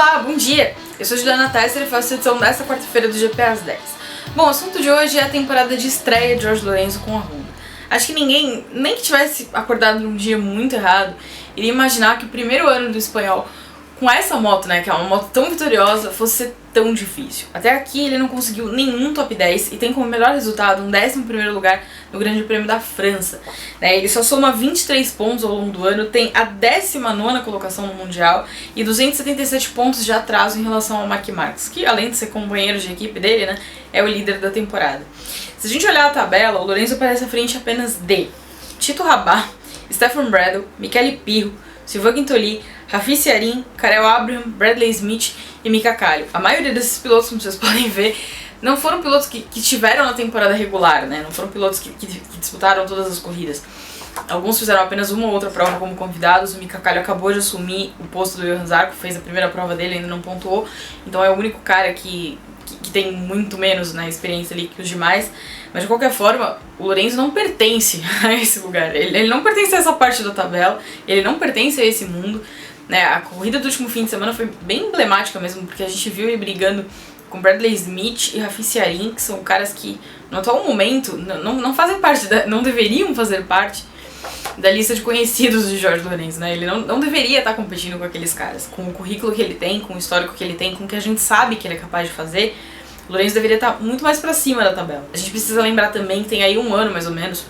Olá, bom dia! Eu sou Juliana Tesser e faço a edição desta quarta-feira do GP às 10. Bom, o assunto de hoje é a temporada de estreia de Jorge Lorenzo com a Honda. Acho que ninguém, nem que tivesse acordado num dia muito errado, iria imaginar que o primeiro ano do espanhol com essa moto, né, que é uma moto tão vitoriosa, fosse ser tão difícil. Até aqui ele não conseguiu nenhum top 10 e tem como melhor resultado um 11º lugar no Grande Prêmio da França. Ele só soma 23 pontos ao longo do ano, tem a 19ª colocação no Mundial e 277 pontos de atraso em relação ao Marc Marquez, que além de ser companheiro de equipe dele, né, é o líder da temporada. Se a gente olhar a tabela, o Lorenzo aparece à frente apenas de Tito Rabat, Stefan Bradl, Michele Pirro, Sylvain Guintoli, Raffi Arin, Karel Abraham, Bradley Smith e Mika Kallio. A maioria desses pilotos, como vocês podem ver, não foram pilotos que tiveram na temporada regular, né? Não foram pilotos que disputaram todas as corridas. Alguns fizeram apenas uma ou outra prova como convidados. O Mika Kallio acabou de assumir o posto do Johan Zarco, fez a primeira prova dele, ainda não pontuou. Então é o único cara que tem muito menos, né, experiência ali que os demais. Mas de qualquer forma, o Lorenzo não pertence a esse lugar. Ele não pertence a essa parte da tabela, ele não pertence a esse mundo. A corrida do último fim de semana foi bem emblemática mesmo, porque a gente viu ele brigando com Bradley Smith e Raffi Arin, que são caras que no atual momento não fazem parte, não deveriam fazer parte da lista de conhecidos de Jorge Lorenzo, né? Ele não deveria estar competindo com aqueles caras, com o currículo que ele tem, com o histórico que ele tem, com o que a gente sabe que ele é capaz de fazer. O Lorenzo deveria estar muito mais pra cima da tabela. A gente precisa lembrar também que tem aí um ano mais ou menos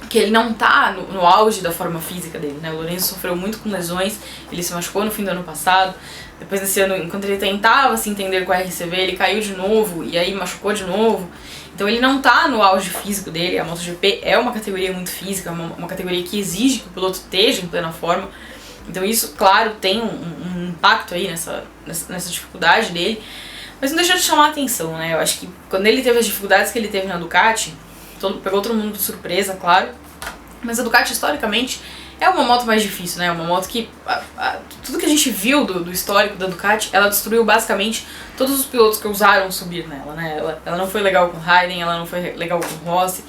que ele não tá no auge da forma física dele, né? O Lorenzo sofreu muito com lesões, ele se machucou no fim do ano passado, depois desse ano, enquanto ele tentava se entender com a RCV, ele caiu de novo e aí machucou de novo. Então ele não tá no auge físico dele. A MotoGP é uma categoria muito física, uma categoria que exige que o piloto esteja em plena forma. Então isso, claro, tem um impacto aí nessa dificuldade dele, mas não deixa de chamar a atenção, né? Eu acho que quando ele teve as dificuldades que ele teve na Ducati, pegou todo mundo de surpresa, claro, mas a Ducati historicamente é uma moto mais difícil, né? É uma moto que tudo que a gente viu do histórico da Ducati, ela destruiu basicamente todos os pilotos que ousaram subir nela, né? Ela não foi legal com o Raiden, ela não foi legal com o Rossi.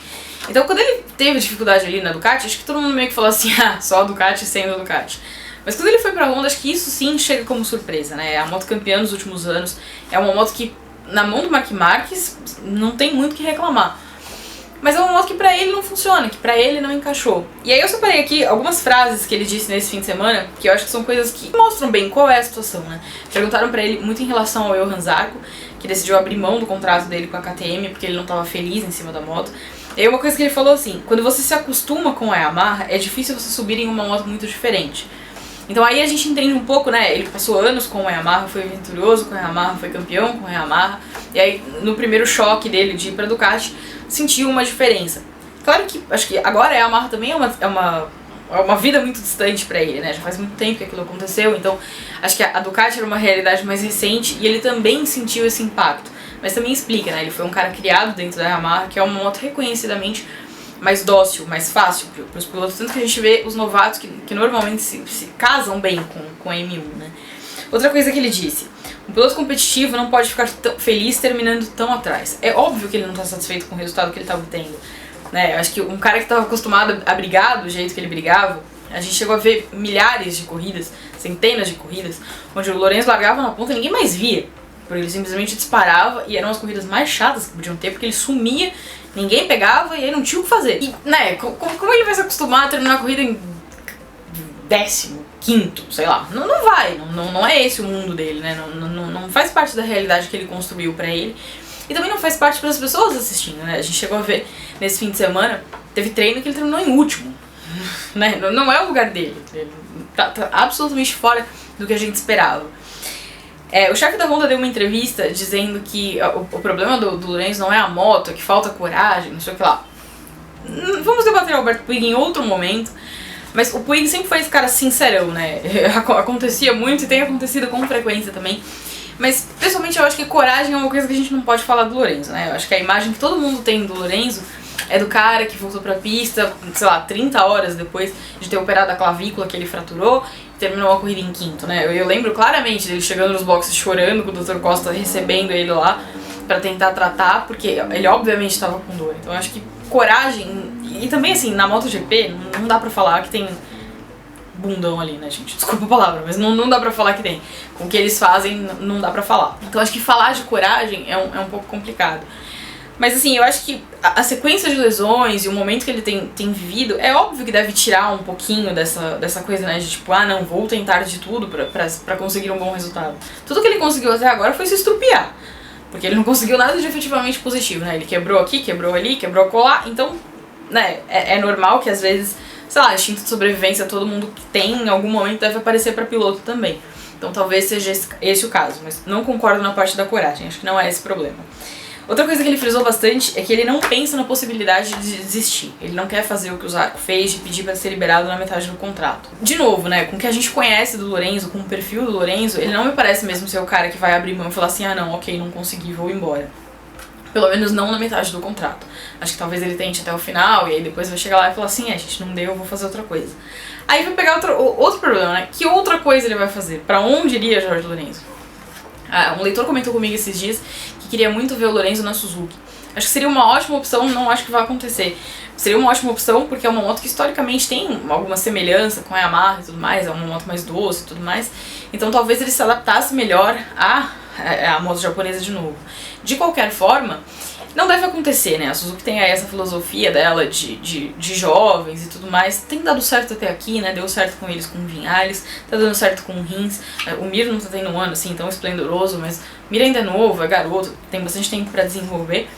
Então quando ele teve dificuldade ali na Ducati, acho que todo mundo meio que falou assim, só a Ducati sendo a Ducati. Mas quando ele foi pra Honda, acho que isso sim chega como surpresa, né? É a moto campeã nos últimos anos, é uma moto que na mão do Marc Marquez não tem muito o que reclamar. Mas é uma moto que pra ele não funciona, que pra ele não encaixou. E aí eu separei aqui algumas frases que ele disse nesse fim de semana, que eu acho que são coisas que mostram bem qual é a situação, né? Perguntaram pra ele muito em relação ao Johan Zarco, que decidiu abrir mão do contrato dele com a KTM, porque ele não tava feliz em cima da moto. E aí uma coisa que ele falou assim, quando você se acostuma com a Yamaha, é difícil você subir em uma moto muito diferente. Então aí a gente entende um pouco, né, ele passou anos com a Yamaha, foi vitorioso com a Yamaha, foi campeão com a Yamaha, e aí no primeiro choque dele de ir pra Ducati, sentiu uma diferença. Claro que, acho que agora a Yamaha também é uma vida muito distante pra ele, né, já faz muito tempo que aquilo aconteceu, então acho que a Ducati era uma realidade mais recente e ele também sentiu esse impacto. Mas também explica, né, ele foi um cara criado dentro da Yamaha, que é uma moto reconhecidamente mais dócil, mais fácil para os pilotos, tanto que a gente vê os novatos que normalmente se casam bem com a M1, né. Outra coisa que ele disse, um piloto competitivo não pode ficar feliz terminando tão atrás. É óbvio que ele não está satisfeito com o resultado que ele está obtendo, né. Eu acho que um cara que estava acostumado a brigar do jeito que ele brigava, a gente chegou a ver milhares de corridas, centenas de corridas, onde o Lorenzo largava na ponta e ninguém mais via, porque ele simplesmente disparava e eram as corridas mais chatas que podiam ter, porque ele sumia, ninguém pegava e aí não tinha o que fazer. E, né, como ele vai se acostumar a terminar a corrida em 15º, sei lá, não vai, não é esse o mundo dele, né, não faz parte da realidade que ele construiu pra ele, e também não faz parte para as pessoas assistindo, né, a gente chegou a ver nesse fim de semana, teve treino que ele terminou em último, né, não é o lugar dele, ele tá absolutamente fora do que a gente esperava. O chefe da Honda deu uma entrevista dizendo que o problema do Lorenzo não é a moto, é que falta coragem, não sei o que lá. Vamos debater Alberto Puig em outro momento, mas o Puig sempre foi esse cara sincerão, né? Acontecia muito e tem acontecido com frequência também. Mas, pessoalmente, eu acho que coragem é uma coisa que a gente não pode falar do Lorenzo, né? Eu acho que a imagem que todo mundo tem do Lorenzo é do cara que voltou pra pista, sei lá, 30 horas depois de ter operado a clavícula que ele fraturou e terminou a corrida em quinto, né? Eu lembro claramente dele chegando nos boxes chorando, com o Dr. Costa recebendo ele lá pra tentar tratar, porque ele obviamente estava com dor. Então eu acho que coragem, e também assim, na MotoGP, não dá pra falar que tem bundão ali, né, gente? Desculpa a palavra, mas não dá pra falar que tem. Com o que eles fazem, não dá pra falar. Então acho que falar de coragem é um pouco complicado. Mas assim, eu acho que a sequência de lesões e o momento que ele tem vivido, é óbvio que deve tirar um pouquinho dessa coisa, né, de tipo, ah não, vou tentar de tudo pra conseguir um bom resultado. Tudo que ele conseguiu até agora foi se estrupiar. Porque ele não conseguiu nada de efetivamente positivo, né? Ele quebrou aqui, quebrou ali, quebrou acolá, então, né, é normal que às vezes, sei lá, instinto de sobrevivência todo mundo que tem, em algum momento deve aparecer pra piloto também. Então talvez seja esse o caso, mas não concordo na parte da coragem, acho que não é esse o problema. Outra coisa que ele frisou bastante é que ele não pensa na possibilidade de desistir. Ele não quer fazer o que o Zarco fez de pedir para ser liberado na metade do contrato. De novo, né, com o que a gente conhece do Lorenzo, com o perfil do Lorenzo, ele não me parece mesmo ser o cara que vai abrir mão e falar assim, ah não, ok, não consegui, vou embora. Pelo menos não na metade do contrato. Acho que talvez ele tente até o final e aí depois vai chegar lá e falar assim, gente, não deu, eu vou fazer outra coisa. Aí vai pegar outro problema, né? Que outra coisa ele vai fazer? Pra onde iria Jorge Lorenzo? Um leitor comentou comigo esses dias que queria muito ver o Lorenzo na Suzuki. Acho que seria uma ótima opção, não acho que vai acontecer. Seria uma ótima opção porque é uma moto que historicamente tem alguma semelhança com a Yamaha e tudo mais, é uma moto mais doce e tudo mais. Então talvez ele se adaptasse melhor à moto japonesa de novo. De qualquer forma, não deve acontecer, né? A Suzuki tem aí essa filosofia dela de jovens e tudo mais. Tem dado certo até aqui, né? Deu certo com eles com o Vinhales, tá dando certo com o Rins. O Mir não tá tendo um ano assim tão esplendoroso, mas o Mir ainda é novo, é garoto, tem bastante tempo pra desenvolver.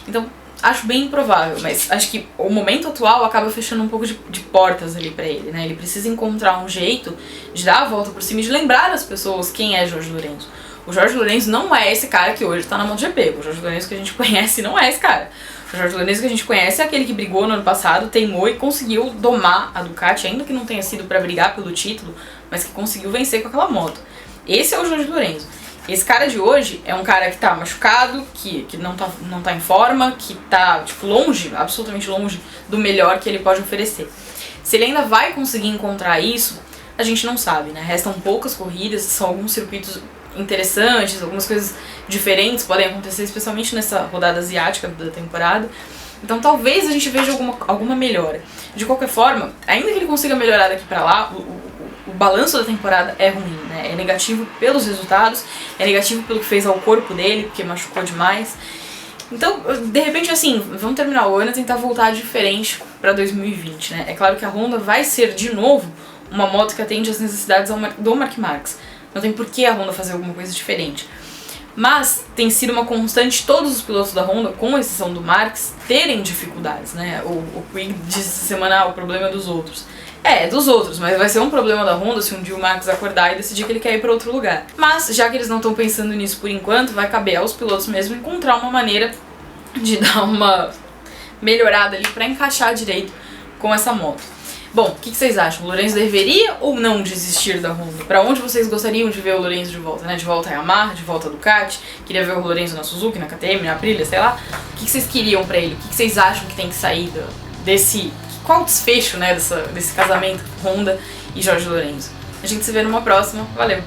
Então, acho bem improvável, mas acho que o momento atual acaba fechando um pouco de portas ali pra ele, né? Ele precisa encontrar um jeito de dar a volta por cima e de lembrar as pessoas quem é Jorge Lorenzo. O Jorge Lorenzo não é esse cara que hoje tá na MotoGP. O Jorge Lorenzo que a gente conhece não é esse cara. O Jorge Lorenzo que a gente conhece é aquele que brigou no ano passado, teimou e conseguiu domar a Ducati, ainda que não tenha sido pra brigar pelo título, mas que conseguiu vencer com aquela moto. Esse é o Jorge Lorenzo. Esse cara de hoje é um cara que tá machucado, que não tá em forma, que tá, tipo, longe, absolutamente longe do melhor que ele pode oferecer. Se ele ainda vai conseguir encontrar isso, a gente não sabe, né? Restam poucas corridas, são alguns circuitos interessantes, algumas coisas diferentes podem acontecer, especialmente nessa rodada asiática da temporada. Então talvez a gente veja alguma melhora. De qualquer forma, ainda que ele consiga melhorar daqui pra lá, o balanço da temporada é ruim, né? É negativo pelos resultados, é negativo pelo que fez ao corpo dele, porque machucou demais. Então, de repente, assim, vamos terminar o ano e tentar voltar diferente pra 2020, né? É claro que a Honda vai ser, de novo, uma moto que atende às necessidades do Mark Marques. Não tem por que a Honda fazer alguma coisa diferente. Mas tem sido uma constante todos os pilotos da Honda, com exceção do Marques, terem dificuldades, né? O Puig disse essa semana, o problema é dos outros. É dos outros, mas vai ser um problema da Honda se um dia o Marques acordar e decidir que ele quer ir para outro lugar. Mas, já que eles não estão pensando nisso por enquanto, vai caber aos pilotos mesmo encontrar uma maneira de dar uma melhorada ali para encaixar direito com essa moto. Bom, o que vocês acham? O Lorenzo deveria ou não desistir da Honda? Pra onde vocês gostariam de ver o Lorenzo de volta, né? De volta a Yamaha, de volta a Ducati? Queria ver o Lorenzo na Suzuki, na KTM, na Aprilia, sei lá. O que vocês queriam pra ele? O que vocês acham que tem que sair desse... Qual o desfecho, né, desse casamento Honda e Jorge Lorenzo? A gente se vê numa próxima. Valeu!